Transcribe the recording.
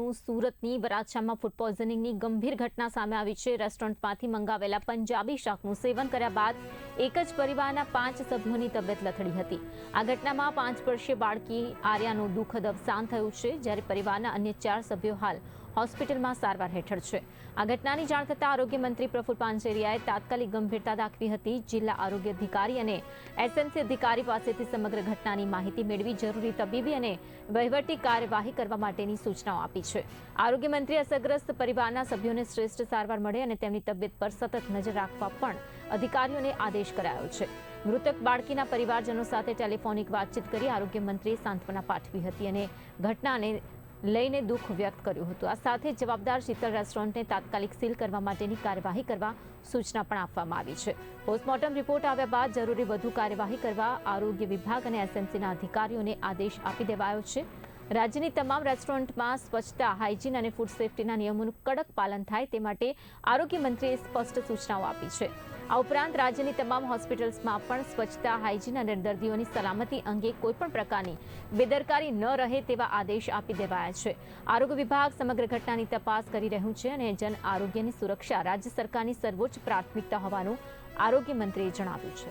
મહત્વનું સુરતની વરાછામાં ફૂડ પોઈઝનિંગની ગંભીર ઘટના સામે આવી છે। રેસ્ટોરન્ટમાંથી મંગાવેલા પંજાબી શાકનું સેવન કર્યા બાદ એક જ પરિવારના 5 સભ્યોની તબિયત લથડી હતી। આ ઘટનામાં 5 વર્ષીય બાળકી આર્યાનું દુઃખદ અવસાન થયું છે, જ્યારે પરિવારના અન્ય 4 સભ્યો હાલ હોસ્પિટલમાં સારવાર હેઠળ છે। આ ઘટનાની જાણ થતાં આરોગ્ય મંત્રી પ્રફુલ પાનસેરિયાએ તાત્કાલિક ગંભીરતા દાખવી હતી। જિલ્લા આરોગ્ય અધિકારી અને એસએમસી અધિકારી પાસેથી સમગ્ર ઘટનાની માહિતી મેળવી જરૂરી તબીબી અને વહીવટી કાર્યવાહી કરવા માટેની સૂચનાઓ આપી છે। આરોગ્ય મંત્રીએ અસરગ્રસ્ત પરિવારના સભ્યોને શ્રેષ્ઠ સારવાર મળે અને તેમની તબિયત પર સતત નજર રાખવા પણ અધિકારીઓને આદેશ કરાયો છે। મૃતક બાળકીના પરિવારજનો સાથે ટેલિફોનિક વાતચીત કરી આરોગ્ય મંત્રીએ સાંત્વના પાઠવી હતી અને ઘટનાને લઈને દુઃખ વ્યક્ત કર્યું હતું। આ સાથે જવાબદાર શીતલ રેસ્ટોરન્ટને તાત્કાલિક સીલ કરવા માટેની કાર્યવાહી કરવા સૂચના પણ આપવામાં આવી છે। પોસ્ટમોર્ટમ રિપોર્ટ આવ્યા બાદ જરૂરી વધુ કાર્યવાહી કરવા આરોગ્ય વિભાગ અને એસએમસીના અધિકારીઓને આદેશ આપી દેવાયો છે। રાજ્યની તમામ રેસ્ટોરન્ટમાં સ્વચ્છતા, હાઇજીન અને ફૂડ સેફ્ટીના નિયમોનું કડક પાલન થાય તે માટે આરોગ્ય મંત્રીએ સ્પષ્ટ સૂચનાઓ આપી છે। આ ઉપરાંત રાજ્યની તમામ હોસ્પિટલ્સમાં પણ સ્વચ્છતા, હાઇજીન અને દર્દીઓની સલામતી અંગે કોઈપણ પ્રકારની બેદરકારી ન રહે તેવા આદેશ આપી દેવાયા છે। આરોગ્ય વિભાગ સમગ્ર ઘટનાની તપાસ કરી રહ્યું છે અને જન આરોગ્યની સુરક્ષા રાજ્ય સરકારની સર્વોચ્ચ પ્રાથમિકતા હોવાનું આરોગ્ય મંત્રીએ જણાવ્યું છે।